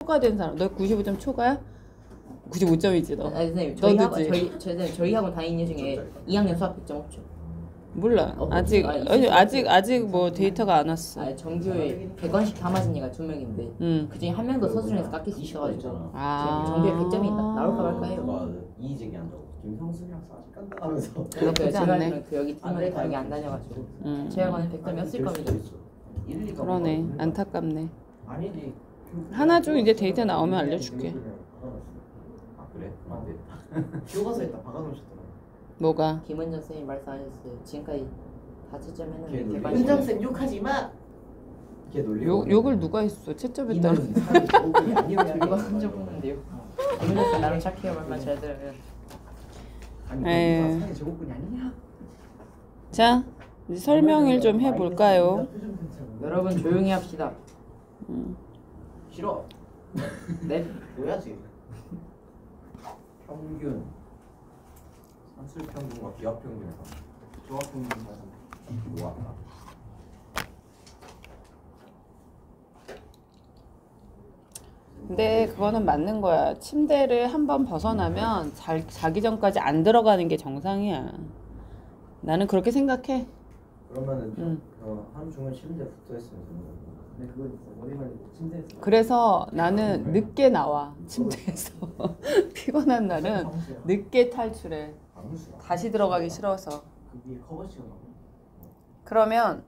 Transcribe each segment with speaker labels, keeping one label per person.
Speaker 1: 초과된 사람. 너 95점 초과야? 95점이지 너.
Speaker 2: 아니 선생님 저희 학원 다니는 중에 2학년 수학 100점 없죠.
Speaker 1: 몰라. 아직 뭐 데이터가 안 왔어.
Speaker 2: 아니 정규에 100원씩 다 맞은 애가 2명인데 그중에 한 명도 서술형에서 깎일 수 있어가지고 정규에 100점이 나올까 말까 해요.
Speaker 3: 이의제기 한다고 김성수랑 아직 깐깐하면서
Speaker 2: 제가 알기로는 그 여기 팀원이 다 여기 안 다녀가지고 제 학원은 100점이었을 겁니다.
Speaker 1: 그러네. 안타깝네. 하나 중 이제 데이터 나오면 알려줄게.
Speaker 3: 아 그래? 교과서에다 박아놓으셨더라고.
Speaker 1: 뭐가?
Speaker 2: 김은정 선생님 말씀하셨어요. 지금까지 다 채점했는데
Speaker 3: 개발. 은정쌤 욕하지 마. 걔 놀리고.
Speaker 1: 욕을 누가 했어? 채점했다는.
Speaker 2: 이거 한적 없는데요. 김은정 쌤 나름 착해요. 말만 잘 들으면.
Speaker 3: 아니 사회 제곱근이 아니냐?
Speaker 1: 자, 이제 설명을 좀 해볼까요?
Speaker 2: 여러분 조용히 합시다.
Speaker 3: 싫어.
Speaker 2: 네?
Speaker 3: 뭐야지? 평균 산술 평균과 기하 평균에서 조합 평균 모았다.
Speaker 1: 근데 그거는 맞는 거야. 침대를 한번 벗어나면 자기 전까지 안 들어가는 게 정상이야. 나는 그렇게 생각해.
Speaker 3: 그러면은 하루 종일 침대에 붙어 있으면 되는 거고. 네, 그거 있어. 머리 말리고 침대에서.
Speaker 1: 그래서 나는 늦게 나와 침대에서. 피곤한 날은 늦게 탈출해. 다시 들어가기 싫어서.
Speaker 3: 그게 커버치가 나고.
Speaker 1: 그러면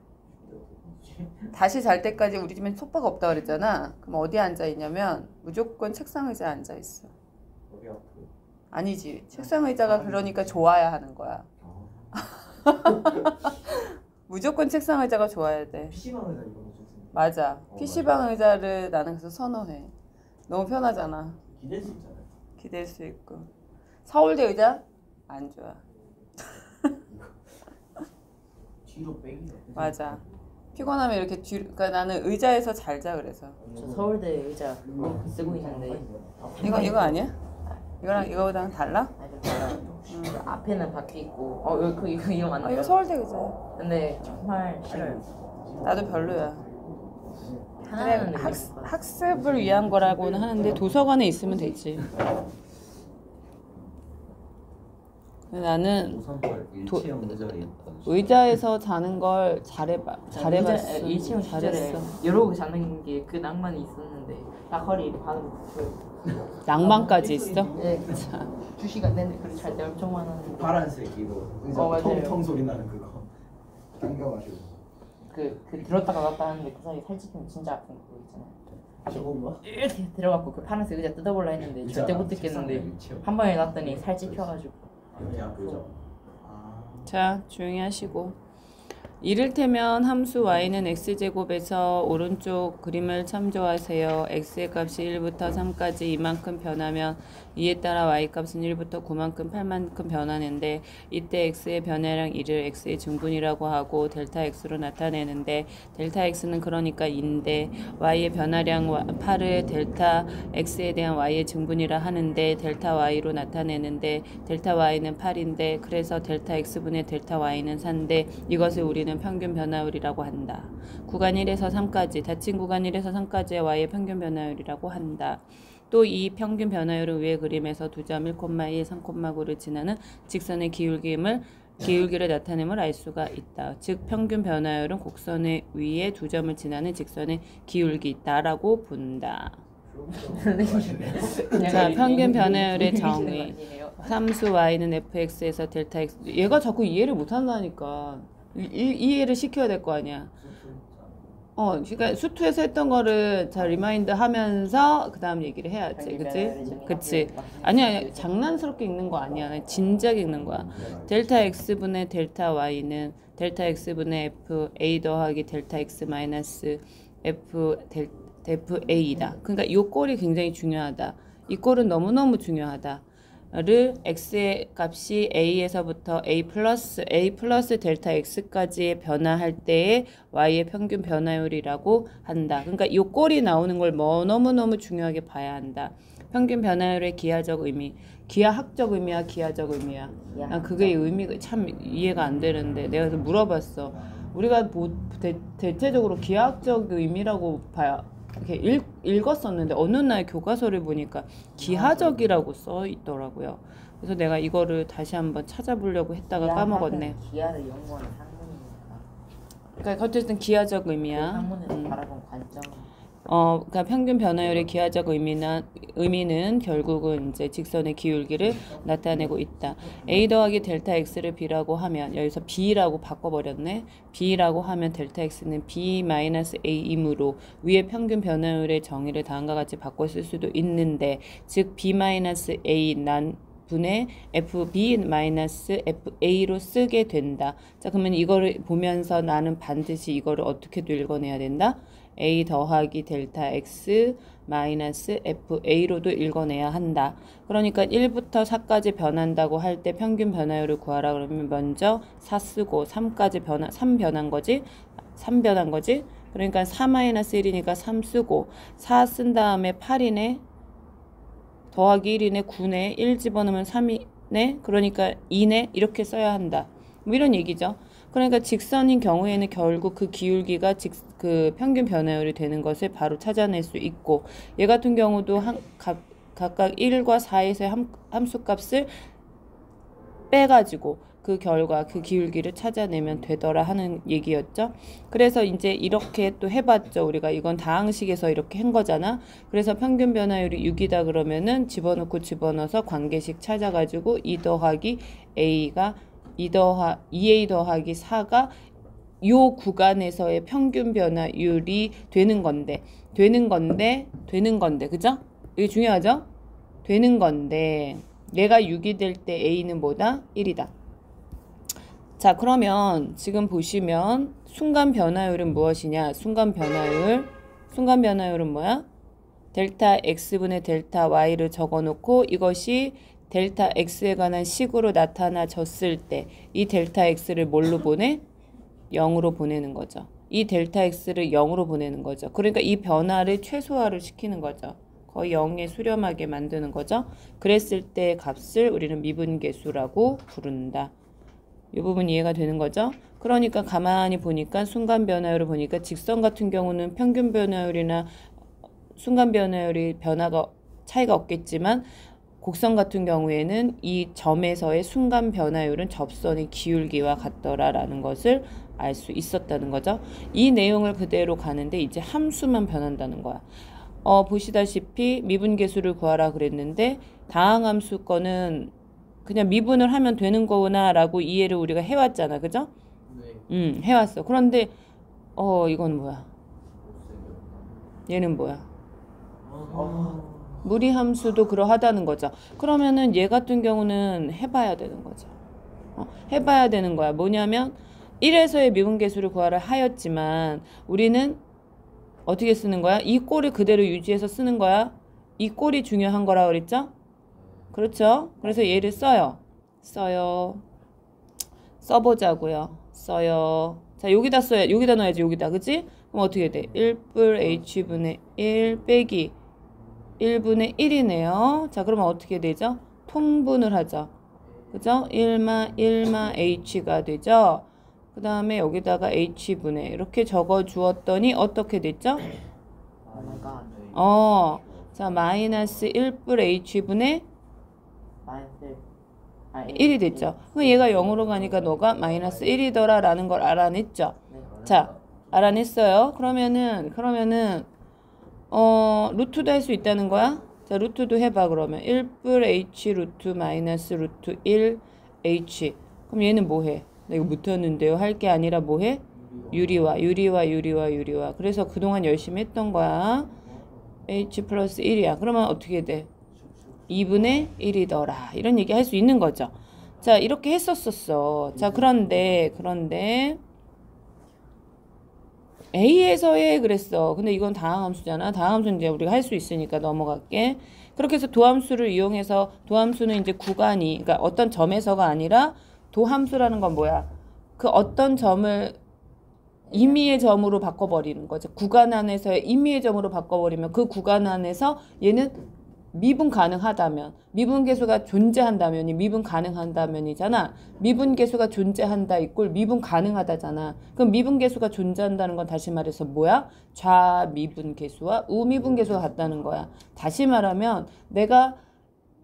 Speaker 1: 다시 잘 때까지 우리 집엔 소파가 없다 그랬잖아. 그럼 어디에 앉아 있냐면 무조건 책상 의자에 앉아 있어.
Speaker 3: 머리 아프고.
Speaker 1: 아니지. 책상 의자가 그러니까 좋아야 하는 거야. 무조건 책상 의자가 좋아야 돼.
Speaker 3: PC방 의자 이런 거 좋습니다.
Speaker 1: 맞아. PC방 의자를 나는 그래서 선호해. 너무 편하잖아.
Speaker 3: 기댈 수 있잖아요.
Speaker 1: 기댈 수 있고. 서울대 의자? 안 좋아.
Speaker 3: 뒤로 빼기.
Speaker 1: 맞아. 피곤하면 이렇게 뒤로, 그러니까 나는 의자에서 잘 자 그래서.
Speaker 2: 저 서울대 의자 쓰고 있는데
Speaker 1: 이거 아니야? 이거랑 이거랑 달라?
Speaker 2: 아니 달라요. 앞에는 바퀴 있고 이거 맞나?
Speaker 1: 이거 서울대 의자야.
Speaker 2: 근데 정말 싫어요.
Speaker 1: 나도 별로야.
Speaker 2: 하나는
Speaker 1: 그래, 학습을 위한 거라고는 하는데 도서관에 있으면 되지. 나는 의자에서 자는 걸 잘해봤어.
Speaker 2: 일체형 시절에 여러 개 자는 게 그 낭만이 있었는데 딱 허리 반으로 붙어요.
Speaker 1: 낭만까지 있어?
Speaker 2: 네. 2시간 내내 그리고 잘 때 엄청 많았는데.
Speaker 3: 파란색 이거 의자 텅텅 소리 나는 그거. 당겨가지고.
Speaker 2: 그 들었다가 놨다 하는데 그 사이 살찌면 진짜 아픈 거 있잖아요. 저거 뭐? 이렇게 들어갖고 그 파란색 의자 뜯어볼라 했는데 절대 못 뜯겠는데 한 번에 놨더니 살찌 펴가지고.
Speaker 1: 자, 조용히 하시고. 이를테면 함수 y는 x제곱에서 오른쪽 그림을 참조하세요. x의 값이 1부터 3까지 이만큼 변하면 이에 따라 y 값은 1부터 9만큼 8만큼 변하는데 이때 x의 변화량 1을 x의 증분이라고 하고 델타 x로 나타내는데 델타 x는 그러니까 2인데 y의 변화량 8을 델타 x에 대한 y의 증분이라 하는데 델타 y로 나타내는데 델타 y는 8인데 그래서 델타 x분의 델타 y는 4인데 이것을 우리는 평균 변화율이라고 한다. 구간 1에서 3까지 닫힌 구간 1에서 3까지의 y의 평균 변화율이라고 한다. 또 이 평균 변화율은 위의 그림에서 2점 1,1, 3,9를 지나는 직선의 기울기를 나타냄을 알 수가 있다. 즉 평균 변화율은 곡선의 위에 2점을 지나는 직선의 기울기 있다라고 본다. 자, 평균 변화율의 정의. 함수 y는 fx에서 델타 x. 얘가 자꾸 이해를 못한다니까. 이해를 시켜야 될 거 아니야. 그러니까 수투에서 했던 거를 잘 리마인드 하면서 그 다음 얘기를 해야지. 그치? 그치? 아니야, 장난스럽게 읽는 거 아니야. 진작에 읽는 거야. 델타 x분의 델타 y는 델타 x분의 f a 더하기 델타 x 마이너스 f a이다. 그러니까 이 꼴이 굉장히 중요하다. 이 꼴은 너무너무 중요하다. 를 x의 값이 a에서부터 a 플러스 델타 x까지 변화할 때의 y의 평균 변화율이라고 한다. 그러니까 이 꼴이 나오는 걸 너무너무 중요하게 봐야 한다. 평균 변화율의 기하적 의미. 기하학적 의미야, 기하적 의미야. 난 그게 의미가 참 이해가 안 되는데 내가 그래서 물어봤어. 우리가 뭐 대체적으로 기하학적 의미라고 봐야 이렇게 읽었었는데 어느 날 교과서를 보니까 기하적이라고 써 있더라고요. 그래서 내가 이거를 다시 한번 찾아보려고 했다가 까먹었네.
Speaker 2: 기하를 연구하는 학문이니까.
Speaker 1: 그러니까 어쨌든 기하적 의미야.
Speaker 2: 학문에서 바라본 관점.
Speaker 1: 그러니까 평균 변화율의 기하적 의미는 결국은 이제 직선의 기울기를 나타내고 있다. A 더하기 델타 X를 B라고 하면, 여기서 B라고 바꿔버렸네. B라고 하면 델타 X는 B 마이너스 A이므로 위에 평균 변화율의 정의를 다음과 같이 바꿔 쓸 수도 있는데, 즉 B 마이너스 A 난 분의 FB 마이너스 FA로 쓰게 된다. 자, 그러면 이거를 보면서 나는 반드시 이거를 어떻게도 읽어내야 된다. A 더하기 델타 X 마이너스 FA로도 읽어내야 한다. 그러니까 1부터 4까지 변한다고 할 때 평균 변화율을 구하라 그러면 먼저 4 쓰고 3 변한 거지. 3 변한 거지. 그러니까 4 마이너스 1이니까 3 쓰고 4 쓴 다음에 8이네. 더하기 1이네. 9네. 1 집어넣으면 3이네. 그러니까 2네. 이렇게 써야 한다. 뭐 이런 얘기죠. 그러니까 직선인 경우에는 결국 그 기울기가 그 평균 변화율이 되는 것을 바로 찾아낼 수 있고, 얘 같은 경우도 각각 1과 4에서의 함수값을 빼가지고 그 결과 그 기울기를 찾아내면 되더라 하는 얘기였죠. 그래서 이제 이렇게 또 해봤죠. 우리가 이건 다항식에서 이렇게 한 거잖아. 그래서 평균 변화율이 6이다 그러면은 집어넣어서 관계식 찾아가지고 2 더하기 A가 2A 더하기 4가 요 구간에서의 평균 변화율이 되는 건데, 그죠? 이게 중요하죠? 되는 건데, 얘가 6이 될 때 A는 뭐다? 1이다. 자, 그러면 지금 보시면 순간 변화율은 무엇이냐? 순간 변화율은 뭐야? 델타 X분의 델타 Y를 적어놓고 이것이 델타 X에 관한 식으로 나타나졌을 때 이 델타 X를 뭘로 보내? 0으로 보내는 거죠. 이 델타 X를 0으로 보내는 거죠. 그러니까 이 변화를 최소화를 시키는 거죠. 거의 0에 수렴하게 만드는 거죠. 그랬을 때 값을 우리는 미분계수라고 부른다. 이 부분 이해가 되는 거죠. 그러니까 가만히 보니까 순간 변화율을 보니까 직선 같은 경우는 평균 변화율이나 순간 변화율이 차이가 없겠지만 곡선 같은 경우에는 이 점에서의 순간 변화율은 접선의 기울기와 같더라라는 것을 알 수 있었다는 거죠. 이 내용을 그대로 가는데 이제 함수만 변한다는 거야. 보시다시피 미분계수를 구하라 그랬는데 다항함수 거는 그냥 미분을 하면 되는 거구나 라고 이해를 우리가 해왔잖아. 그죠? 네. 해왔어. 그런데 이건 뭐야? 얘는 뭐야? 무리함수도 그러하다는 거죠. 그러면은 얘 같은 경우는 해봐야 되는 거죠. 해봐야 되는 거야. 뭐냐면 1에서의 미분계수를 구하라 하였지만 우리는 어떻게 쓰는 거야? 이 꼴을 그대로 유지해서 쓰는 거야. 이 꼴이 중요한 거라 그랬죠? 그렇죠? 그래서 얘를 써요. 써보자고요. 써요. 자, 여기다 넣어야지. 여기다. 그치? 그럼 어떻게 돼? 1뿔 h분의 1 빼기 1분의 1이네요. 자, 그러면 어떻게 되죠? 통분을 하죠. 그죠? 1마 h가 되죠. 그 다음에 여기다가 h분의 이렇게 적어 주었더니 어떻게 됐죠? 자, 마이너스 1뿔 h분의 1이 됐죠. 그럼 얘가 0으로 가니까 너가 마이너스 1이더라 라는 걸 알아냈죠. 자, 알아냈어요. 그러면은 루트도 할 수 있다는 거야. 자, 루트도 해봐. 그러면 1뿔 h 루트 마이너스 루트 1 h. 그럼 얘는 뭐해? 나 이거 못했는데요. 할 게 아니라 뭐해? 유리화. 그래서 그동안 열심히 했던 거야. h 플러스 1이야. 그러면 어떻게 돼? 2분의 1이더라. 이런 얘기 할 수 있는 거죠. 자, 이렇게 했었었어. 자, 그런데 A에서의 그랬어. 근데 이건 다항함수잖아. 다항함수는 이제 우리가 할 수 있으니까 넘어갈게. 그렇게 해서 도함수를 이용해서 도함수는 이제 구간이, 그러니까 어떤 점에서가 아니라 도함수라는 건 뭐야? 그 어떤 점을 임의의 점으로 바꿔버리는 거죠. 구간 안에서의 임의의 점으로 바꿔버리면 그 구간 안에서 얘는 미분 가능하다면, 미분계수가 존재한다면이 미분 가능한다면이잖아. 미분계수가 존재한다 이꼴 미분 가능하다잖아. 그럼 미분계수가 존재한다는 건 다시 말해서 뭐야? 좌미분계수와 우미분계수가 같다는 거야. 다시 말하면 내가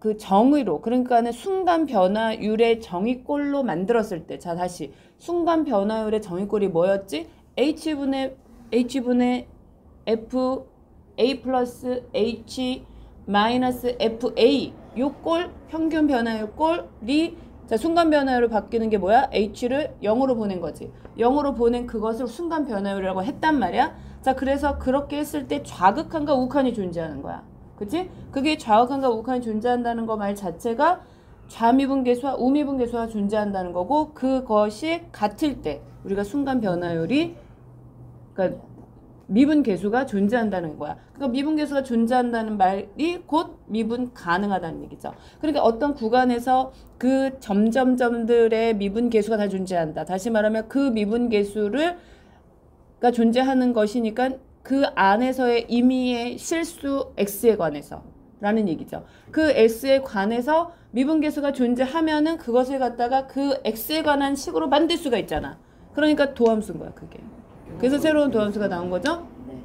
Speaker 1: 그 정의로, 그러니까는 순간 변화율의 정의꼴로 만들었을 때, 자 다시 순간 변화율의 정의꼴이 뭐였지? H분의 F A 플러스 H 마이너스 FA 요 꼴 평균 변화율 꼴이 자 순간 변화율을 바뀌는 게 뭐야? H를 0으로 보낸 거지. 0으로 보낸 그것을 순간 변화율이라고 했단 말이야. 자 그래서 그렇게 했을 때 좌극한과 우극한이 존재하는 거야. 그치? 그게 좌극한과 우극한이 존재한다는 거 말 자체가 좌미분계수와 우미분계수가 존재한다는 거고 그것이 같을 때 우리가 순간 변화율이 그러니까 미분계수가 존재한다는 거야. 그러니까 미분계수가 존재한다는 말이 곧 미분 가능하다는 얘기죠. 그러니까 어떤 구간에서 그 점점점들의 미분계수가 다 존재한다. 다시 말하면 그 미분계수가 존재하는 것이니까 그 안에서의 임의의 실수 x에 관해서 라는 얘기죠. 그 x에 관해서 미분계수가 존재하면은 그것을 갖다가 그 x에 관한 식으로 만들 수가 있잖아. 그러니까 도함수인 거야 그게. 그래서 새로운 도함수가 나온 거죠?
Speaker 2: 네.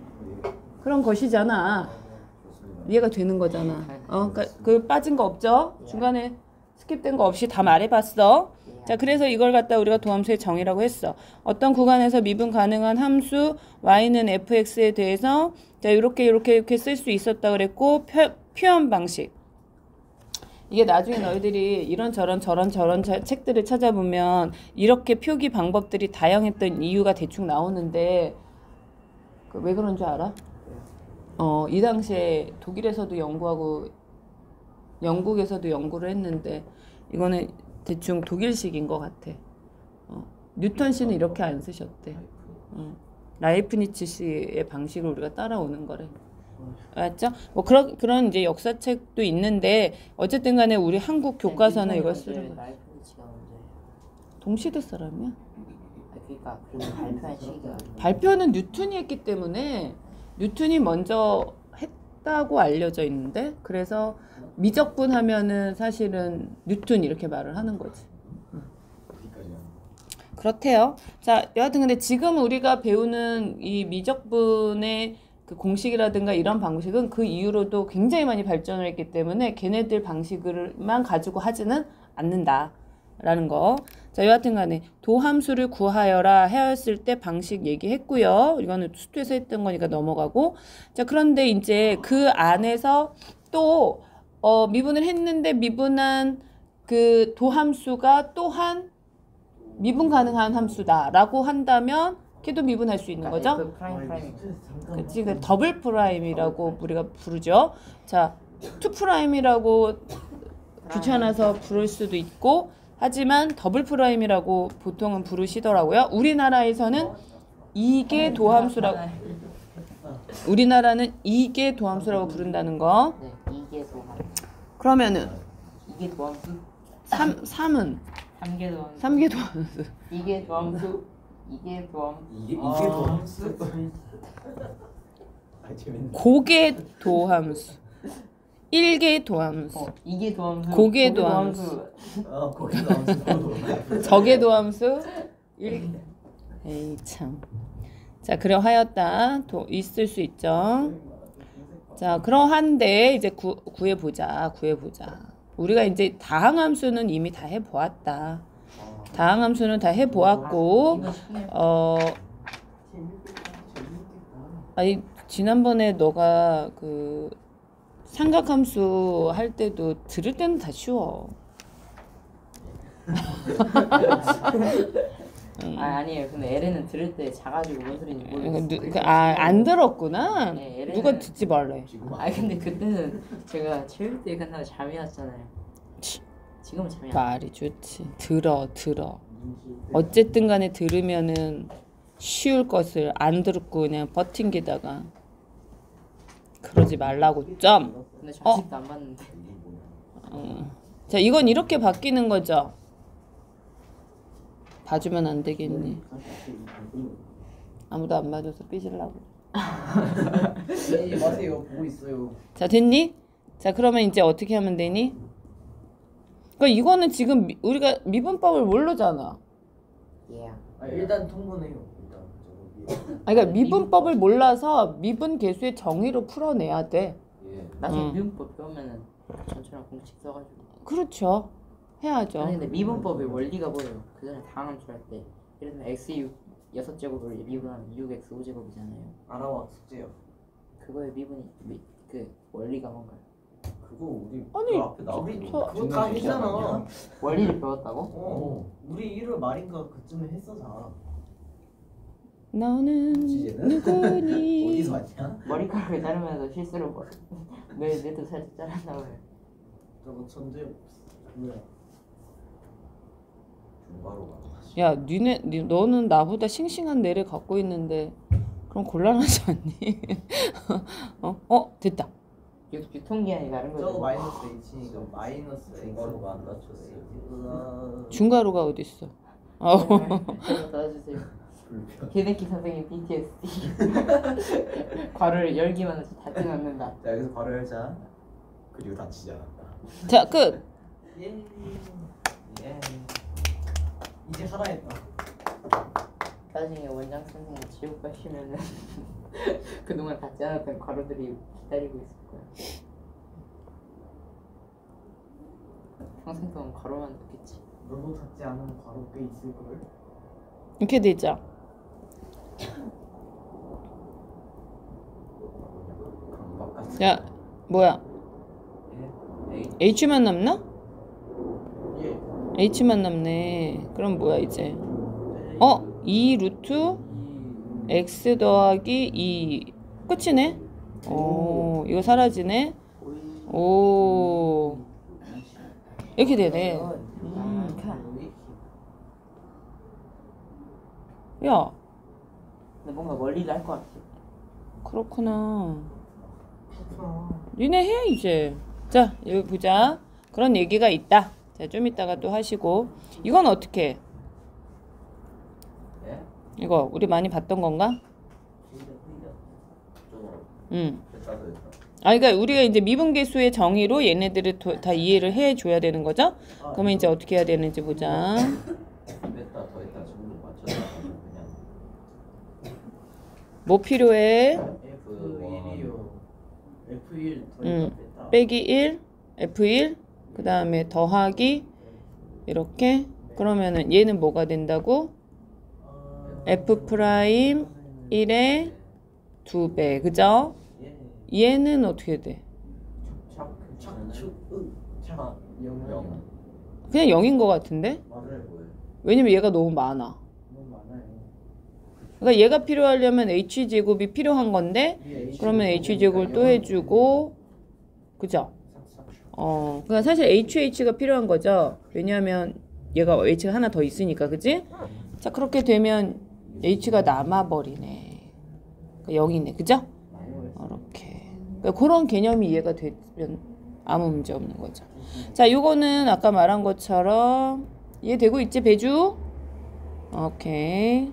Speaker 1: 그런 것이잖아. 이해가 되는 거잖아. 그러니까 그 빠진 거 없죠? 중간에 스킵된 거 없이 다 말해봤어. 자, 그래서 이걸 갖다 우리가 도함수의 정의라고 했어. 어떤 구간에서 미분 가능한 함수 y는 fx에 대해서 자, 이렇게 쓸 수 있었다 그랬고 표현 방식. 이게 나중에 너희들이 이런저런 책들을 찾아보면 이렇게 표기 방법들이 다양했던 이유가 대충 나오는데 왜 그런 줄 알아? 이 당시에 독일에서도 연구하고 영국에서도 연구를 했는데 이거는 대충 독일식인 것 같아. 뉴턴 씨는 이렇게 안 쓰셨대. 라이프니츠 씨의 방식을 우리가 따라오는 거래. 알았죠? 뭐 그런 이제 역사책도 있는데 어쨌든 간에 우리 한국 교과서는 이걸 쓰는 거야. 동시대 사람이야?
Speaker 2: 그러니까 발표한 시기가
Speaker 1: 발표는 뉴턴이 했기 때문에 뉴턴이 먼저 했다고 알려져 있는데 그래서 미적분 하면은 사실은 뉴턴 이렇게 말을 하는 거지. 그렇대요. 자, 여하튼 근데 지금 우리가 배우는 이 미적분의 그 공식이라든가 이런 방식은 그 이후로도 굉장히 많이 발전을 했기 때문에 걔네들 방식을만 가지고 하지는 않는다라는 거. 자, 여하튼 간에 도함수를 구하여라 하였을 때 방식 얘기했고요. 이거는 수투에서 했던 거니까 넘어가고. 자, 그런데 이제 그 안에서 또 미분을 했는데 미분한 그 도함수가 또한 미분 가능한 함수다라고 한다면 걔도 미분할 수 있는 거죠? 그치, 그 더블 프라임이라고 우리가 부르죠. 자, 투 프라임이라고 귀찮아서 부를 수도 있고 하지만 더블 프라임이라고 보통은 부르시더라고요. 우리나라에서는 이게 도함수라고 우리나라는 이게 도함수라고 부른다는 거.
Speaker 2: 네, 이게 도함수.
Speaker 1: 그러면은
Speaker 2: 이게 도함수?
Speaker 1: 3은
Speaker 2: 3개 도함수.
Speaker 1: 3개 도함수.
Speaker 2: 이게 도함수. 이게 도함수.
Speaker 3: 이게 도함수?
Speaker 1: 고개 도함수. 1개 도함수.
Speaker 2: 이게 도함수.
Speaker 1: 고개 도함수.
Speaker 3: 고개 도함수.
Speaker 1: 적의 도함수. 에이 참. 자, 그러하였다. 있을 수 있죠. 자, 그러한데 이제 구해보자. 우리가 이제 다항함수는 이미 다 해보았다. 다항함수는 다 해보았고 아니 지난번에 너가 그 삼각함수 할 때도 들을 때는 다 쉬워.
Speaker 2: 아니에요. 근데 LN은 들을 때 작아지고 뭔 소리인지 모르겠어요.
Speaker 1: 안 들었구나.
Speaker 2: 네, LN은...
Speaker 1: 누가 듣지 말래.
Speaker 2: 근데 그때는 제가 체육대회 끝나고 잠이 왔잖아요. 지금은 잠이 안
Speaker 1: 말이 좋지. 들어. 어쨌든 간에 들으면은 쉬울 것을 안 듣고 그냥 버팅기다가 그러지 말라고 점.
Speaker 2: 근데 저 아직도 안 봤는데.
Speaker 1: 자, 이건 이렇게 바뀌는 거죠. 봐주면 안 되겠니? 아무도 안 봐줘서 삐질라고.
Speaker 3: 마세요. 보고 있어요.
Speaker 1: 자, 됐니? 자, 그러면 이제 어떻게 하면 되니? 그러니까 이거는 지금 우리가 미분법을 모르잖아.
Speaker 2: 예.
Speaker 3: 일단 통분해요. 일단 저거
Speaker 1: 그러니까 미분법을 몰라서 미분 계수의 정의로 풀어내야 돼.
Speaker 3: 예.
Speaker 2: 나중에 미분법 배우면은 전처럼 공식 써가지고.
Speaker 1: 그렇죠. 해야죠.
Speaker 2: 아니 근데 미분법의 원리가 뭐예요? 그 전에 다항함수 할 때 예를 들면 x 6제곱을 미분하면 6x 5제곱이잖아요.
Speaker 3: 알아와 숙제요.
Speaker 2: 그거의 그 원리가 뭔가요?
Speaker 3: 그거 우리
Speaker 1: 아니,
Speaker 3: 그 앞에 나오는 그거 다 했잖아.
Speaker 2: 원리를 배웠다고?
Speaker 3: 우리 1월 말인가 그쯤에 했어.
Speaker 1: 너는
Speaker 3: 지제는?
Speaker 1: 누구니?
Speaker 3: 어디서 왔냐?
Speaker 2: 머리카락을 자르면서 실수로 뇌도 살짝 잘랐나 봐요.
Speaker 3: 저거 천재 뭐야? 중바로가.
Speaker 1: 야, 너는 나보다 싱싱한 뇌를 갖고 있는데 그럼 곤란하지 않니? 됐다.
Speaker 2: 유통기한이 다른 거죠.
Speaker 3: 저거 마이너스 h니까 마이너스 중바로가 안 낮췄어요.
Speaker 1: 중괄호가 어디 있어?
Speaker 2: 저거 닫아주세요. 개새끼 선생님 PTSD. 괄호를 열기만 해서 닫지 않는다.
Speaker 3: 자 여기서 바로 열자. 그리고 닫히지 않았다.
Speaker 1: 자, 끝.
Speaker 3: 예. 이제 살아있다.
Speaker 2: 나중에 원장 선생님 지옥 가시면은 그동안 닫지 않았던 괄호들이 기다리고 있을 거야. 평생 동안 괄호만 닫겠지.
Speaker 3: 너도 닫지 않은 괄호 꽤 있을걸?
Speaker 1: 이렇게 되죠. 야, 뭐야? H만 남나?
Speaker 3: 예.
Speaker 1: H만 남네. 그럼 뭐야 이제? 2 루트 X 더하기 2 끝이네? 이거 사라지네? 오, 이렇게 되네. 야,
Speaker 2: 근데 뭔가 원리를 할 것 같아.
Speaker 1: 그렇구나. 니네 해 이제. 자, 여기 보자. 그런 얘기가 있다. 자, 좀 이따가 또 하시고. 이건 어떻게 해? 이거 우리 많이 봤던 건가? 그러니까 우리가 이제 미분계수의 정의로 얘네들을 다 이해를 해줘야 되는 거죠? 그러면 이제 어떻게 해야 되는지 보자.
Speaker 3: 뺐다 더했다 전부 맞춰서 그냥
Speaker 1: 뭐 필요해?
Speaker 3: F1이요. F1 더했다 뺐다.
Speaker 1: 빼기 1, F1, 그 다음에 더하기 이렇게. 그러면은 얘는 뭐가 된다고? F 프라임 1의 2배, 그죠? 얘는 어떻게 돼? 그냥 0인 것 같은데? 왜냐면 얘가 너무 많아. 그러니까 얘가 필요하려면 h제곱이 필요한 건데, 그러면 h제곱을 또 해주고, 그죠? 그러니까 사실 h가 필요한 거죠. 왜냐하면 얘가 h가 하나 더 있으니까, 그지? 자, 그렇게 되면 h가 남아버리네. 그러니까 0이네, 그죠? 이렇게. 그러니까 그런 개념이 이해가 되면 아무 문제 없는 거죠. 자, 요거는 아까 말한 것처럼 이해되고 있지, 배주? 오케이.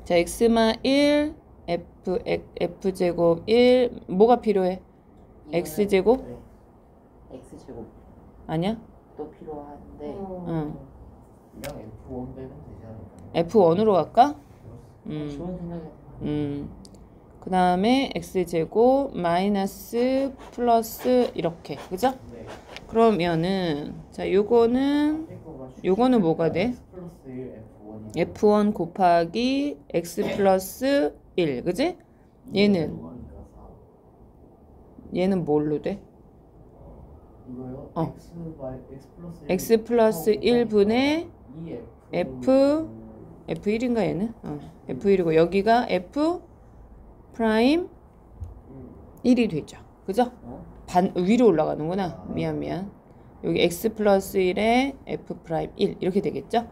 Speaker 1: 자, x마 1, f제곱 1, 뭐가 필요해? x제곱?
Speaker 2: 네. x제곱
Speaker 1: 아니야?
Speaker 2: 또 필요한데
Speaker 1: 응.
Speaker 3: 그냥 F1 빼면 되지 않을까?
Speaker 1: F1으로 갈까?
Speaker 2: 좋은 생각이야.
Speaker 1: 그 다음에 x제곱 마이너스 플러스 이렇게, 그죠?
Speaker 3: 네.
Speaker 1: 그러면은 자, 요거는 뭐가 돼?
Speaker 3: X 플러스 1 F1이
Speaker 1: F1 곱하기 x 플러스 1, 그지? 얘는 뭘로 돼?
Speaker 3: 이거요?
Speaker 1: x 플러스 1분의 F1인가 얘는? F1이고 여기가 F 프라임 1이 되죠. 그죠? 위로 올라가는구나. 미안. 여기 x 플러스 1에 F 프라임 1 이렇게 되겠죠?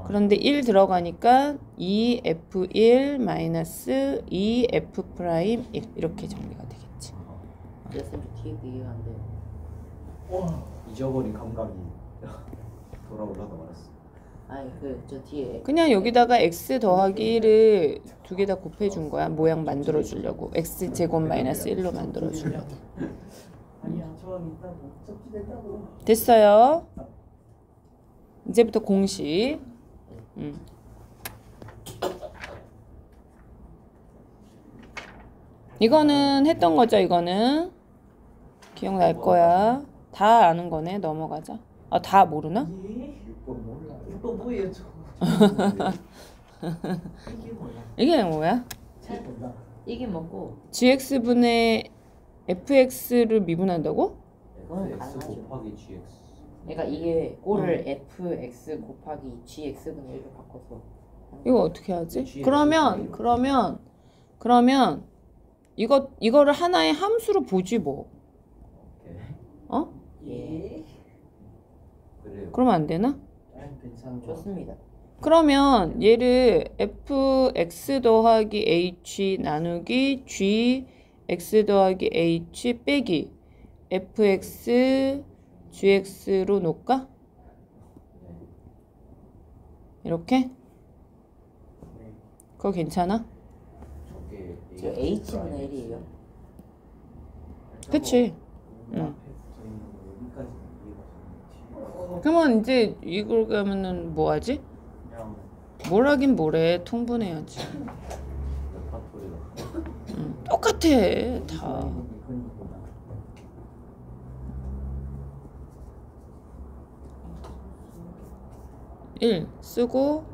Speaker 1: 그런데 1 들어가니까 2F1 마이너스 2F 프라임 1 이렇게 정리가 되겠지.
Speaker 2: 그랬으면 뒤에 이해가 안 돼요.
Speaker 3: 잊어버린 감각이 돌아올라다 말았어.
Speaker 2: 아니 저 뒤에
Speaker 1: 그냥 여기다가 x 더하기 1을 두 개 다 곱해준 거야. 모양 만들어 주려고. x 제곱 마이너스 1로 만들어 주려고.
Speaker 3: 아니야 저항 있다고 섭취됐다고.
Speaker 1: 됐어요. 이제부터 공식. 이거는 했던 거죠. 이거는 기억날 거야. 다 아는 거네. 넘어가자. 아, 다 모르나?
Speaker 3: 6번 몰라. 6번 뭐예요 저? 이게 뭐야?
Speaker 1: 이게 뭐야?
Speaker 3: 잘 몰라.
Speaker 2: 이게 뭐고
Speaker 1: gx분의 fx를 미분한다고?
Speaker 2: 이거는
Speaker 4: x
Speaker 2: 가능하죠.
Speaker 4: 곱하기 gx.
Speaker 2: 그러니까 이게 꼴을 fx 곱하기 gx분의 1로 바꿔서
Speaker 1: 이거 어떻게 하지? 그러면 이거를 하나의 함수로 보지 뭐.
Speaker 4: 오케이.
Speaker 1: 어?
Speaker 2: 예
Speaker 4: 그래요.
Speaker 1: 그러면 안 되나?
Speaker 3: 괜찮아.
Speaker 2: 좋습니다.
Speaker 1: 그러면 얘를 fx 더하기 h 나누기 gx 더하기 h 빼기 fx gx로 놓을까? 이렇게? 그거 괜찮아?
Speaker 4: 저게
Speaker 2: 저 h분의 1이에요.
Speaker 1: 그치? 응. 그러면 이제 이걸 가면은 뭐 하지?
Speaker 3: 그냥
Speaker 1: 뭘 하긴 뭐래. 통분해야지.
Speaker 4: 파토리가.
Speaker 1: 똑같아 다. 일 쓰고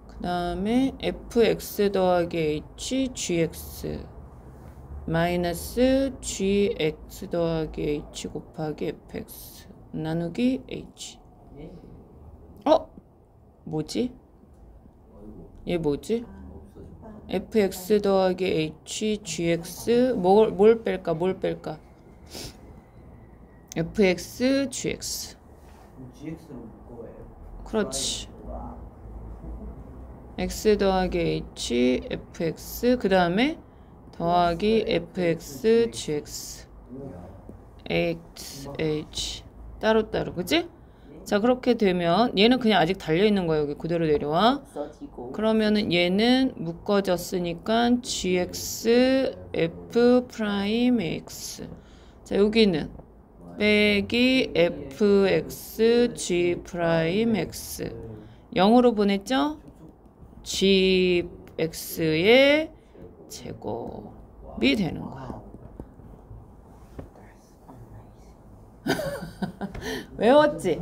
Speaker 1: 그 다음에 fx 더하기 h gx 마이너스 gx 더하기 h 곱하기 fx 나누기 h. 뭐지? 얘 뭐지? fx 더하기 h gx 뭘 뺄까? fx gx.
Speaker 3: GX로 묶어요.
Speaker 1: 그렇지. x 더하기 h fx 그 다음에 더하기 fx gx h 따로따로 그치? 자 그렇게 되면 얘는 그냥 아직 달려있는 거야. 여기 그대로 내려와.
Speaker 2: 써지고
Speaker 1: 그러면은 얘는 묶어졌으니까 gx f 프라임 x. 자 여기는 빼기 fx g 프라임 x 0으로 보냈죠? gx의 제곱이 되는 거야. 외웠지?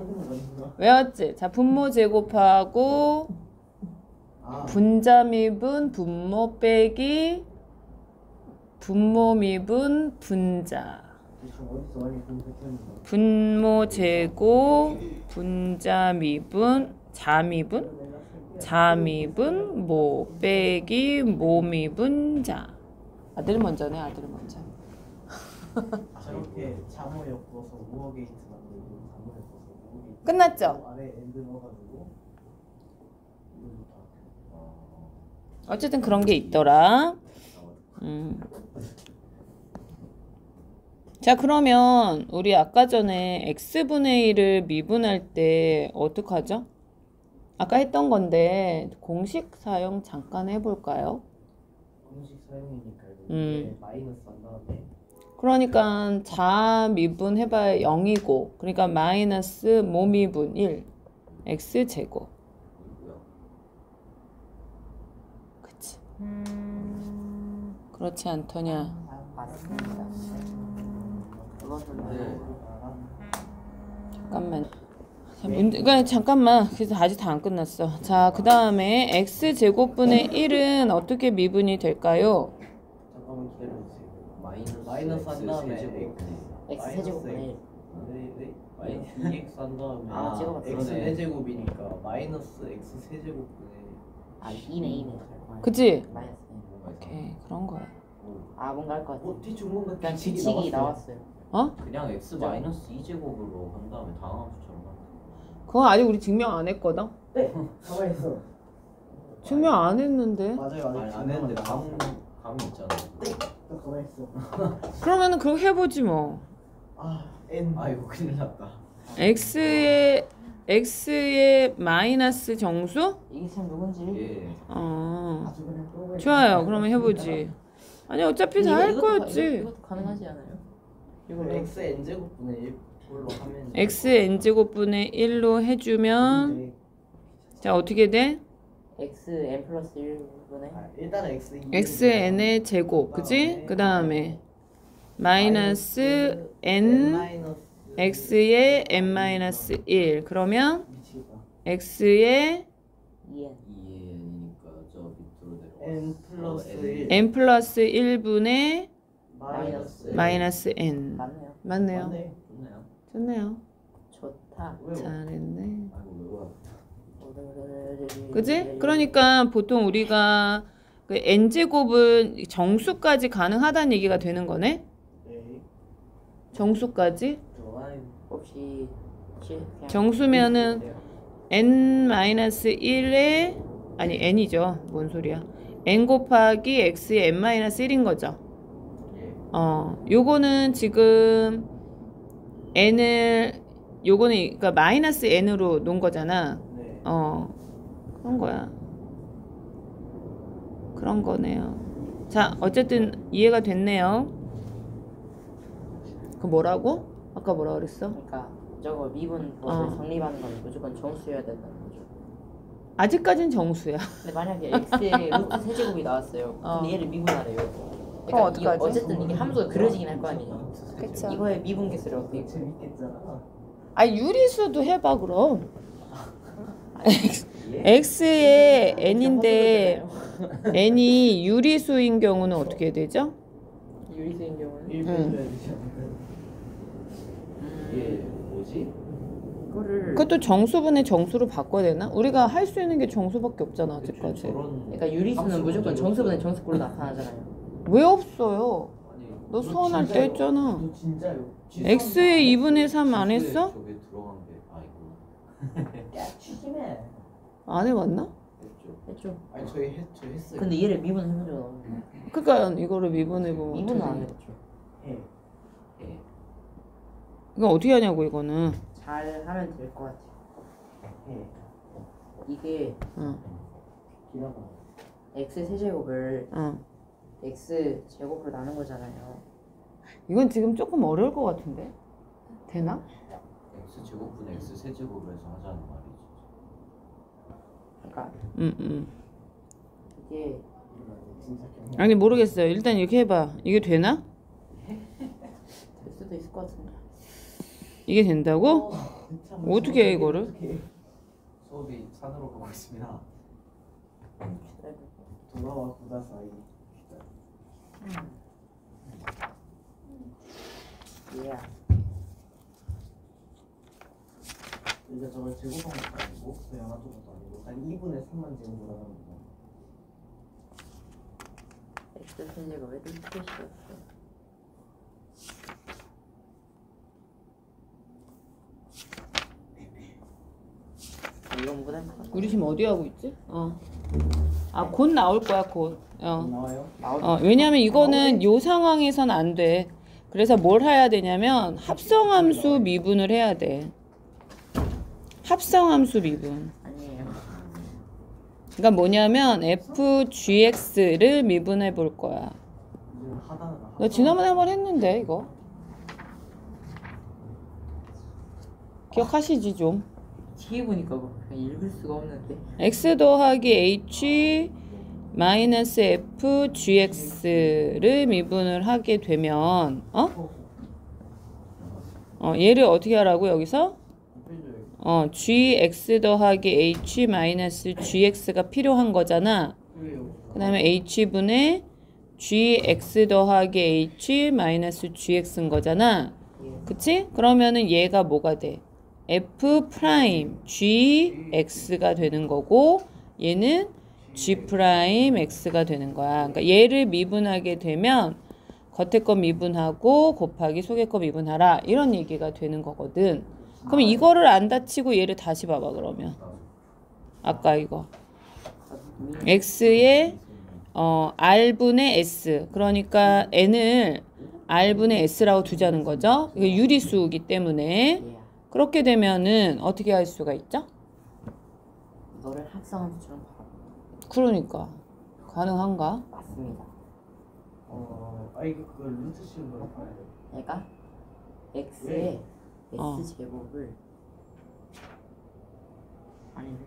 Speaker 1: 자 분모 제곱하고 분자 미분 분모 빼기 분모 미분 분자. 분모 제곱 분자 미분 자미분 모 빼기 모 미분 자. 아들 먼저네.
Speaker 3: 저렇게 자모 엮어서 우어 게이트 만들고 자모 엮어서 우어 게이트
Speaker 1: 끝났죠?
Speaker 3: 아래 엔드 넣어가지고
Speaker 1: 어쨌든 그런 게 있더라. 자 그러면 우리 아까 전에 x분의 1을 미분할 때 어떡하죠? 아까 했던 건데 공식 사용 잠깐 해볼까요?
Speaker 3: 공식 사용이니까 이제 마이너스 한 다음에
Speaker 1: 그러니까 자미분 해봐야 0이고 그러니까 마이너스 모미분 1 x제곱. 그치? 그렇지 않더냐?
Speaker 2: 맞습니다.
Speaker 1: 잠깐만. 그러니까 잠깐만. 그래서 아직 다 안 끝났어. 자, 그 다음에 x제곱분의 1은 어떻게 미분이 될까요?
Speaker 3: 잠깐만 기다려주세요.
Speaker 4: 마이너스
Speaker 3: 한 다음에
Speaker 2: x 세제곱분의 1.
Speaker 3: 네. 마이너스 2x 한 다음에
Speaker 2: 제곱
Speaker 3: x 4제곱이니까 마이너스 x 세제곱분의
Speaker 2: 2네.
Speaker 1: 그치?
Speaker 2: 마이너스 2.
Speaker 1: 오케이. 그런 거야.
Speaker 2: 뭔가 할 것 같아.
Speaker 3: 대충 뭔가
Speaker 2: 그냥 규칙이 나왔어요.
Speaker 1: 어?
Speaker 4: 그냥 x 마이너스 2제곱으로 한 다음에 다항함수처럼 하면
Speaker 1: 그거 아직 우리 증명 안 했거든?
Speaker 3: 네. 가만히 있어.
Speaker 1: 증명 안 했는데?
Speaker 3: 맞아요.
Speaker 4: 아니 안 했는데 감이 있잖아.
Speaker 3: 가만히 있어.
Speaker 1: 그러면은 그거 해보지 뭐.
Speaker 3: N.
Speaker 4: 아이고 큰일 났다.
Speaker 1: x의 x의 마이너스 정수?
Speaker 2: 이게 참 누군지.
Speaker 4: 예.
Speaker 1: 좋아요. 그러면 해보지. 아니 어차피 다 할 거였지.
Speaker 2: 이것도 가능하지 않아요?
Speaker 3: 이거 x n 제곱분의 1로 하면
Speaker 1: x n제곱분의 1로 해주면 자 어떻게 돼?
Speaker 2: x n 플러스 1분의
Speaker 3: 일단은
Speaker 1: x n의 제곱 그치? 그 다음에 마이너스 n x의 n-1 그러면 x의
Speaker 2: 2n.
Speaker 4: 2n이니까 저 밑으로 내려와.
Speaker 3: n 플러스 1
Speaker 1: n 플러스 1분의
Speaker 3: 마이너스
Speaker 1: n
Speaker 2: 맞네요.
Speaker 1: 맞네요.
Speaker 3: 맞네.
Speaker 4: 좋네요.
Speaker 1: 좋네요.
Speaker 2: 좋다.
Speaker 1: 잘했네.
Speaker 4: 아이고 외워.
Speaker 1: 그지? 그러니까 보통 우리가 그 n제곱은 정수까지 가능하다는 얘기가 되는 거네?
Speaker 3: 네.
Speaker 1: 정수까지?
Speaker 3: 좋아요.
Speaker 2: 혹시 그냥
Speaker 1: 정수면은 n-1에 아니 n이죠. 뭔 소리야. n 곱하기 x의 n-1인 거죠. 요거는 지금 n을 요거는 그러니까 마이너스 n으로 놓은 거잖아.
Speaker 3: 네.
Speaker 1: 그런 거야. 그런 거네요. 자, 어쨌든 이해가 됐네요. 그 뭐라고? 아까 뭐라 그랬어?
Speaker 2: 그러니까 저거 미분 법을 성립하는 건 무조건 정수여야 된다는 거죠.
Speaker 1: 아직까진 정수야.
Speaker 2: 근데 만약에 x의 루트 세제곱이 나왔어요. 근데 얘를 미분하래요. 그러니까
Speaker 1: 어떡하지?
Speaker 2: 어쨌든 이게 함수가 그려지긴 할 거 아니에요.
Speaker 1: 그쵸.
Speaker 2: 이거의 미분계수를 어떻게
Speaker 3: 되게 재밌겠잖아.
Speaker 1: 아 유리수도 해봐 그럼. x의 n인데 n이 유리수인 경우는 어떻게 되죠?
Speaker 2: 유리수인 경우는
Speaker 3: 1 빼줘야 되지 않을까요?
Speaker 4: 이게 뭐지?
Speaker 2: 이거를
Speaker 1: 그것도 정수분의 정수로 바꿔야 되나? 우리가 할 수 있는 게 정수밖에 없잖아 아직까지.
Speaker 4: 저런
Speaker 2: 그러니까 유리수는
Speaker 4: 함수
Speaker 2: 무조건
Speaker 4: 먼저
Speaker 2: 정수분의
Speaker 4: 외웠어요.
Speaker 2: 정수꼴로 나타나잖아요.
Speaker 1: 왜 없어요?
Speaker 4: 아니
Speaker 1: 너 수원할 때 했잖아.
Speaker 3: 너 진짜요?
Speaker 1: x의 2분의 3 안
Speaker 4: 지수에
Speaker 1: 했어?
Speaker 4: 저게 들어간 게 아이고
Speaker 3: 야 취임해.
Speaker 1: 안 해봤나?
Speaker 4: 했죠.
Speaker 2: 했죠.
Speaker 3: 아니 저희 했어요.
Speaker 2: 근데 얘를 미분해본 적은 없는데.
Speaker 1: 그러니까 이거를 미분해보면
Speaker 2: 미분은 안
Speaker 1: 어떻게
Speaker 2: 했죠.
Speaker 3: 해.
Speaker 4: 예.
Speaker 1: 이거 어떻게 하냐고 이거는.
Speaker 2: 잘 하면 될 것 같아요.
Speaker 3: 해.
Speaker 2: 이게
Speaker 1: 응.
Speaker 3: 기다려.
Speaker 2: x 세제곱을
Speaker 1: 응.
Speaker 2: x 제곱으로 나눈 거잖아요.
Speaker 1: 이건 지금 조금 어려울 것 같은데? 되나?
Speaker 4: x 제곱분의 x 세제곱에서 하자는 말이지.
Speaker 2: 그러니까
Speaker 1: 응.
Speaker 2: 이게
Speaker 3: 진짜
Speaker 1: 아니 모르겠어요. 일단 이렇게 해봐. 이게 되나?
Speaker 2: 될 수도 있을 것 같은데.
Speaker 1: 이게 된다고? 어떻게 해 이거를?
Speaker 3: 수업이 산으로 가고 있습니다. 돌아와 구다사이.
Speaker 2: 예.
Speaker 3: 이제 저걸 제곱한 것도 아니고 그 양아도 것도 아니고 한 2분의 3만 제곱으로 하는 거죠.
Speaker 2: x 세제곱에 루트 씌웠어. 이건 못할 것 같아.
Speaker 1: 우리 지금 어디 하고 있지? 곧 나올 거야 곧.
Speaker 3: 나와요?
Speaker 1: 왜냐면 이거는 요 상황에선 안 돼. 그래서 뭘 해야 되냐면 합성함수 미분을 해야 돼. 합성함수 미분.
Speaker 2: 아니에요.
Speaker 1: 그러니까 뭐냐면 fgx를 미분해 볼 거야.
Speaker 3: 이제 하다가
Speaker 1: 나 지난번에 한번 했는데 이거 기억하시지 좀.
Speaker 2: 뒤에 보니까 그냥 읽을 수가 없는데.
Speaker 1: x 더하기 h 마이너스 f gx를 미분을 하게 되면 얘를 어떻게 하라고 여기서? gx 더하기 h 마이너스 gx가 필요한 거잖아. 그 다음에 h분의 gx 더하기 h 마이너스 gx인 거잖아. 그치? 그러면은 얘가 뭐가 돼? f 프라임 gx가 되는 거고 얘는 g 프라임 x가 되는 거야. 그러니까 얘를 미분하게 되면 겉에 거 미분하고 곱하기 속에 거 미분하라 이런 얘기가 되는 거거든. 그럼 이거를 안 다치고 얘를 다시 봐봐 그러면. 아까 이거 x의 r분의 s 그러니까 n을 r분의 s라고 두자는 거죠. 이거 유리수이기 때문에 그렇게 되면은 어떻게 할 수가 있죠?
Speaker 2: 이거를 합성함수처럼 바로.
Speaker 1: 그러니까 가능한가?
Speaker 2: 맞습니다.
Speaker 3: 이거 그 루트 씌운 거 봐야 돼.
Speaker 2: 그러니까 x의
Speaker 1: 어.
Speaker 2: s 제곱을 아니네.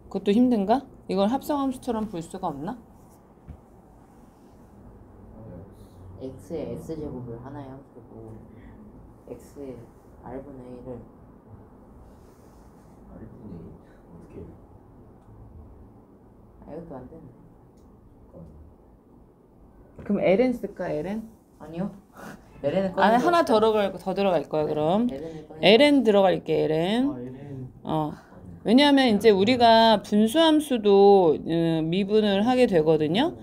Speaker 1: 그것도 힘든가? 이걸 합성함수처럼 볼 수가 없나?
Speaker 2: x의 s 제곱을 하나의 함수고 x의 r분의 1을
Speaker 4: 어떻게?
Speaker 2: 이것도 안 되네.
Speaker 1: 그럼 ln 쓸까 ln?
Speaker 2: 아니요. ln은
Speaker 1: 안에 하나 더 들어갈 거야 그럼.
Speaker 2: ln을 꺼내.
Speaker 1: ln 들어갈게 ln.
Speaker 3: 얘는
Speaker 1: 왜냐하면 이제 우리가 분수함수도 미분을 하게 되거든요.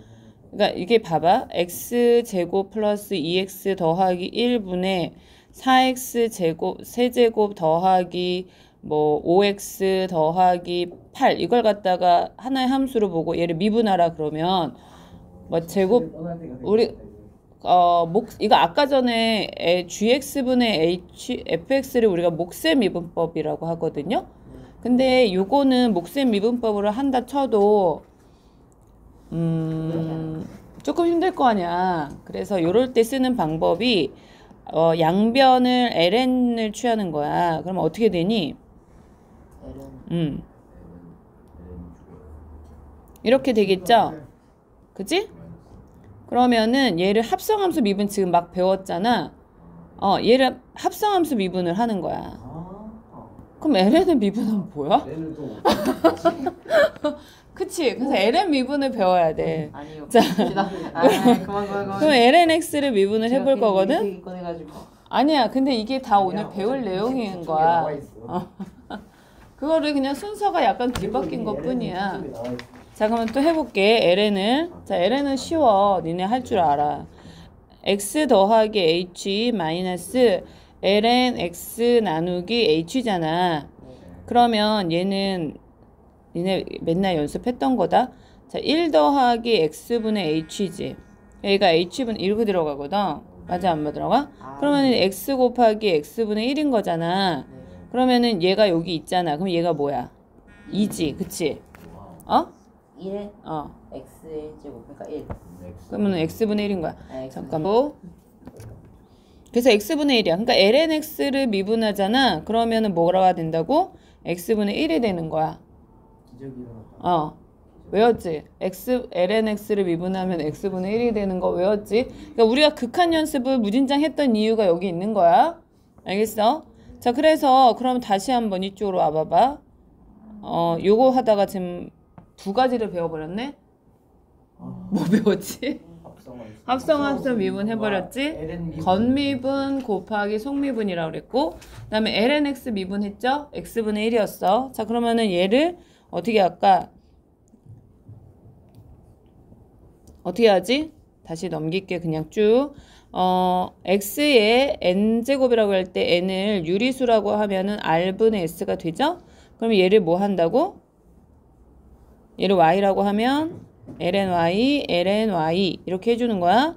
Speaker 1: 그러니까 이게 봐봐. x제곱 플러스 2x 더하기 1분의 4x제곱 세제곱 더하기 뭐 5x 더하기 8 이걸 갖다가 하나의 함수로 보고 얘를 미분하라 그러면 뭐 제곱 우리 이거 아까 전에 gx분의 fx를 우리가 목셈 미분법이라고 하거든요. 근데 요거는 목셈 미분법으로 한다 쳐도 조금 힘들 거 아니야. 그래서 요럴 때 쓰는 방법이 양변을 ln을 취하는 거야. 그러면 어떻게 되니?
Speaker 2: ln
Speaker 1: 이렇게 되겠죠? 그치? 그러면은 얘를 합성함수 미분 지금 막 배웠잖아. 얘를 합성함수 미분을 하는 거야. 그럼 ln을 미분하면 뭐야?
Speaker 3: 얘는 또
Speaker 1: 그치? 그래서 ln 미분을 배워야 돼.
Speaker 2: 아니요.
Speaker 1: 자.
Speaker 2: 그만.
Speaker 1: 그럼 lnx를 미분을 해볼 거거든?
Speaker 2: 꺼내가지고.
Speaker 1: 아니야. 근데 이게 다 오늘 배울 내용인 거야. 그거를 그냥 순서가 약간 뒤바뀐 것 뿐이야. 자, 그러면 또 해볼게. ln을. 자, ln은 쉬워. 니네 할 줄 알아. x 더하기 h 마이너스 ln x 나누기 h잖아. 그러면 얘는 니네 맨날 연습했던 거다. 자, 1 더하기 x분의 h지. 얘가 h분의 1로 들어가거든. 맞아, 안 들어가? 그러면은 x 곱하기 x분의 1인 거잖아. 그러면은 얘가 여기 있잖아. 그럼 얘가 뭐야? 2지, 그치?
Speaker 2: 1에
Speaker 1: 어.
Speaker 2: x의 제곱 그러니까 1.
Speaker 1: 그러면 x분의 1인 거야.
Speaker 2: 아,
Speaker 1: 잠깐만. 그래서 x분의 1이야. 그러니까 lnx를 미분하잖아. 그러면은 뭐가 된다고? x분의 1이 되는 거야.
Speaker 3: 기적이 일어났다.
Speaker 1: 외웠지? lnx를 미분하면 x분의 1이 되는 거 외웠지? 그러니까 우리가 극한 연습을 무진장 했던 이유가 여기 있는 거야. 알겠어? 자, 그래서 그럼 다시 한번 이쪽으로 와봐봐. 요거 하다가 지금 두 가지를 배워버렸네? 뭐 배웠지? 합성함수 미분 해버렸지? 건미분 곱하기 속미분이라고 그랬고, 그 다음에 lnx 미분했죠? x분의 1이었어. 자, 그러면은 얘를 어떻게 할까? 어떻게 하지? 다시 넘길게 그냥 쭉. x의 n제곱이라고 할 때 n을 유리수라고 하면은 r분의 s가 되죠? 그럼 얘를 뭐 한다고? 얘를 y라고 하면 lny, lny 이렇게 해주는 거야.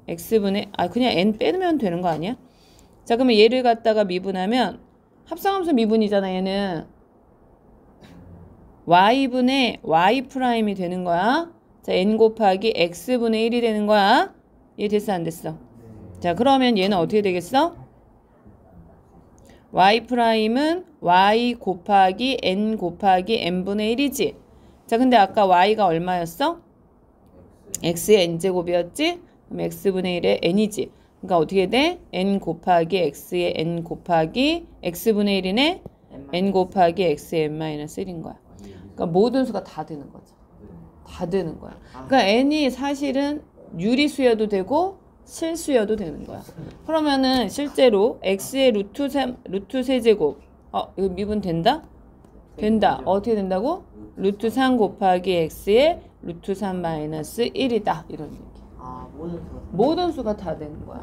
Speaker 1: x분의 그냥 n 빼면 되는 거 아니야? 자, 그러면 얘를 갖다가 미분하면 합성함수 미분이잖아. 얘는 y분의 y 프라임이 되는 거야. 자, n 곱하기 x분의 1이 되는 거야. 얘 됐어 안 됐어? 자, 그러면 얘는 어떻게 되겠어? y 프라임은 y 곱하기 n 곱하기 n분의 1이지. 자, 근데 아까 y가 얼마였어? x의 n제곱이었지? 그럼 x분의 1의 n이지. 그러니까 어떻게 돼? n 곱하기 x의 n 곱하기 x분의 1이네? n 곱하기 x의 n-1인 거야. 그러니까 모든 수가 다 되는 거죠. 다 되는 거야. 그러니까 n이 사실은 유리수여도 되고 실수여도 되는 거야. 그러면은 실제로 x의 루트 세제곱 이거 미분 된다? 된다. 어떻게 된다고? 루트 3 곱하기 x의 루트 3 마이너스 1이다. 이런 얘기. 모든 수가 다 되는 거야.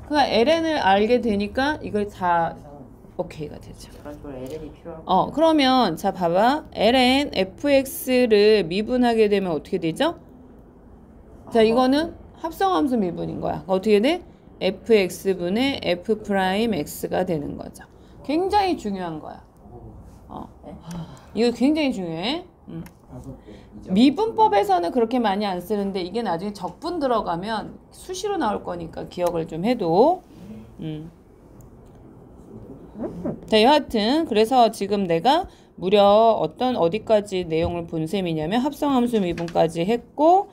Speaker 1: 그러니까 ln을 알게 되니까 이걸 다 오케이가 되죠.
Speaker 2: 그런 식으로 ln이 필요하고.
Speaker 1: 그러면 자 봐봐. ln fx를 미분하게 되면 어떻게 되죠? 자, 이거는 합성함수 미분인 거야. 어떻게 돼? fx분의 f 프라임 x가 되는 거죠. 굉장히 중요한 거야. 이거 굉장히 중요해. 미분법에서는 그렇게 많이 안 쓰는데 이게 나중에 적분 들어가면 수시로 나올 거니까 기억을 좀 해도. 자, 여하튼 그래서 지금 내가 무려 어디까지 내용을 본 셈이냐면 합성함수 미분까지 했고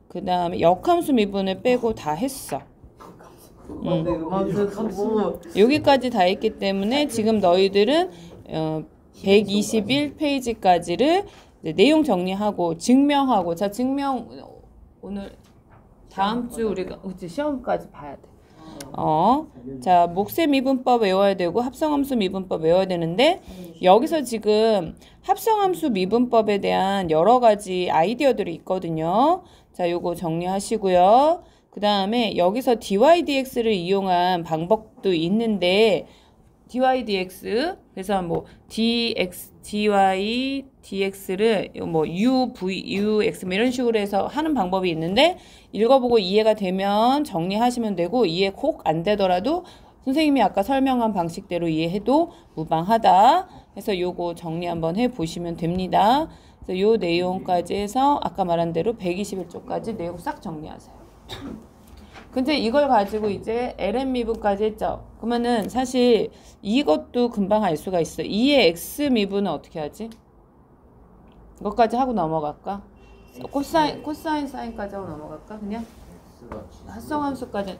Speaker 1: 그 다음에 역함수 미분을 빼고 다 했어. 여기까지 다 했기 때문에 지금 너희들은 121페이지까지를 내용 정리하고 증명하고, 자 증명 오늘 다음 주 우리가 시험까지 봐야 돼. 자 목세 미분법 외워야 되고 합성함수 미분법 외워야 되는데 여기서 지금 합성함수 미분법에 대한 여러 가지 아이디어들이 있거든요. 자 요거 정리하시고요. 그 다음에 여기서 dy dx를 이용한 방법도 있는데 dy dx 그래서 뭐 dx dy dx를 뭐 u v u x 이런 식으로 해서 하는 방법이 있는데 읽어보고 이해가 되면 정리하시면 되고 이해 꼭 안 되더라도 선생님이 아까 설명한 방식대로 이해해도 무방하다. 그래서 요거 정리 한번 해보시면 됩니다. 그래서 요 내용까지 해서 아까 말한 대로 121쪽까지 내용 싹 정리하세요. 근데 이걸 가지고 이제 LM 미분까지 했죠. 그러면은 사실 이것도 금방 알 수가 있어. 2의 X 미분은 어떻게 하지? 이것까지 하고 넘어갈까? 코사인 사인까지 하고 넘어갈까? 그냥 합성함수까지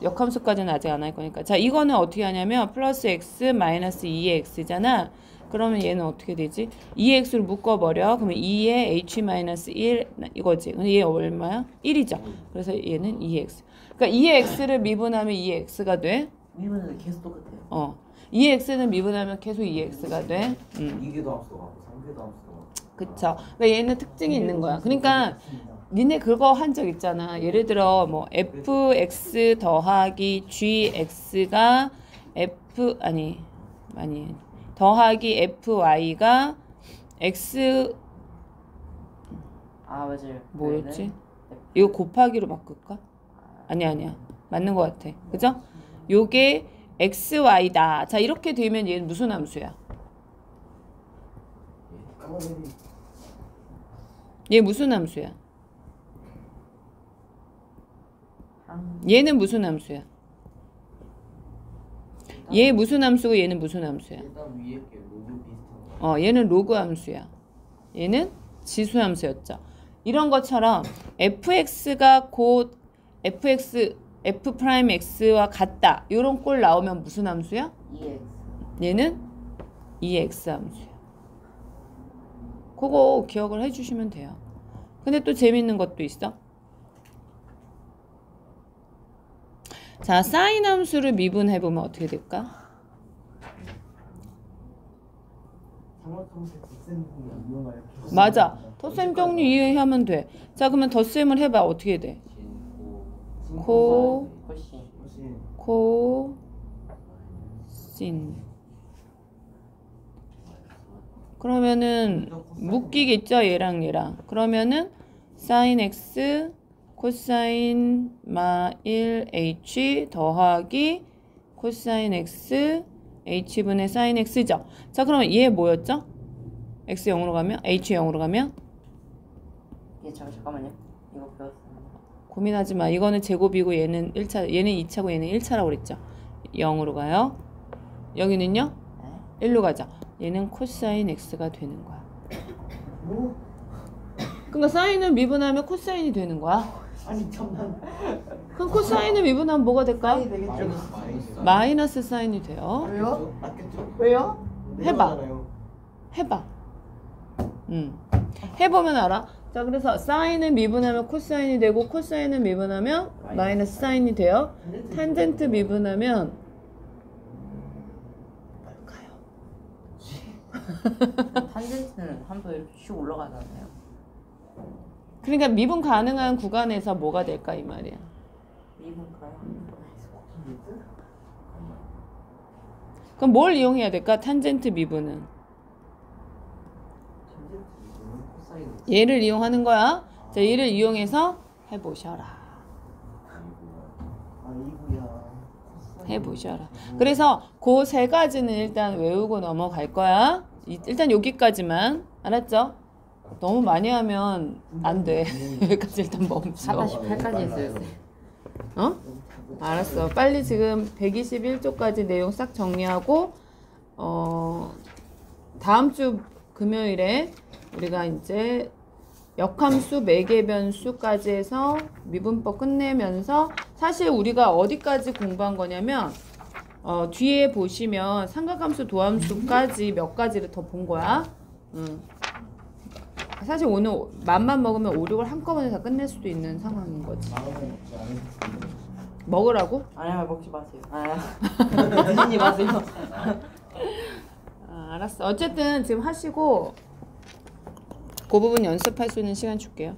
Speaker 1: 역함수까지는 아직 안 할 거니까. 자 이거는 어떻게 하냐면 플러스 x 마이너스 2의 x잖아. 그러면 얘는 어떻게 되지? 2의 x를 묶어버려. 그러면 2의 h 마이너스 1 이거지. 근데 얘 얼마야? 1이죠. 그래서 얘는 2의 x. 그러니까 2의 x를 미분하면 2의 x가 돼.
Speaker 2: 미분은 계속 똑같아요.
Speaker 1: 2의 x는 미분하면 계속 2의 x가 돼.
Speaker 3: 2개도 함수가 같고 3개도 함수가 같고.
Speaker 1: 그쵸. 그러니까 얘는 특징이 있는 거야. 그러니까 니네 그거 한 적 있잖아. 예를 들어 뭐 fx 더하기 gx가 더하기 fy가 x
Speaker 2: 맞아요.
Speaker 1: 뭐였지? 이거 곱하기로 바꿀까? 아니야. 맞는 것 같아. 그죠? 요게 xy다. 자 이렇게 되면 얘는 무슨 함수야? 얘 무슨 함수야? 얘는 무슨 함수야? 얘 무슨 함수고 얘는 무슨 함수야?
Speaker 3: 일단 위에 게 로그 비슷한 거.
Speaker 1: 얘는 로그 함수야. 얘는 지수 함수였죠. 이런 것처럼 fx가 곧 f 프라임 x와 같다. 이런 꼴 나오면 무슨 함수야?
Speaker 2: 2x.
Speaker 1: 얘는 2x 함수야. 그거 기억을 해주시면 돼요. 근데 또 재밌는 것도 있어. 자, 사인 함수를 미분해보면 어떻게 될까? 맞아. 덧셈 정리 이해하면 돼. 자, 그러면 덧셈을 해봐. 어떻게 돼? 코신. 그러면은 묶이겠죠? 얘랑. 그러면은 사인 x 코사인 마 1h 더하기 코사인 x h분의 사인 x죠. 자 그러면 얘 뭐였죠? x 0으로 가면 h 0으로 가면
Speaker 2: 잠깐만요. 이거 배웠습니다.
Speaker 1: 고민하지 마. 이거는 제곱이고 얘는 1차, 얘는 2차고 얘는 1차라고 그랬죠. 0으로 가요. 여기는요? 1로 가자. 얘는 코사인 x가 되는 거야. 그러니까 사인을 미분하면 코사인이 되는 거야.
Speaker 3: 아니 잠깐.
Speaker 1: 그럼 코사인을 미분하면 뭐가 될까?
Speaker 2: 되겠죠.
Speaker 1: 마이너스 사인이 돼요.
Speaker 2: 왜요?
Speaker 3: 맞겠죠?
Speaker 2: 왜요?
Speaker 1: 해봐. 해보면 알아. 자 그래서 사인을 미분하면 코사인이 되고 코사인을 미분하면 마이너스 사인이 돼요. 탄젠트 미분하면 뭘까요?
Speaker 2: 탄젠트는 한번 이렇게 슉 올라가잖아요.
Speaker 1: 그러니까 미분 가능한 구간에서 뭐가 될까 이 말이야.
Speaker 2: 미분 가요.
Speaker 1: 그럼 뭘 이용해야 될까? 탄젠트 미분은 얘를 이용하는 거야. 자 얘를 이용해서 해보셔라.
Speaker 3: 이구야.
Speaker 1: 해보셔라. 그래서 그 세 가지는 일단 외우고 넘어갈 거야. 일단 여기까지만. 알았죠? 너무 많이 하면 안 돼. 여기까지 일단 멈춰.
Speaker 2: 4-8까지 했어요.
Speaker 1: 어? 알았어. 빨리 지금 121쪽까지 내용 싹 정리하고 다음 주 금요일에 우리가 이제 역함수, 매개변수까지 해서 미분법 끝내면서 사실 우리가 어디까지 공부한 거냐면 뒤에 보시면 삼각함수, 도함수까지 몇 가지를 더 본 거야. 사실 오늘 맘만 먹으면 5, 6을 한꺼번에 다 끝낼 수도 있는 상황인 거지. 먹으라고?
Speaker 2: 아니야 먹지 마세요. 드시지 마세요.
Speaker 1: 알았어. 어쨌든 지금 하시고 그 부분 연습할 수 있는 시간 줄게요.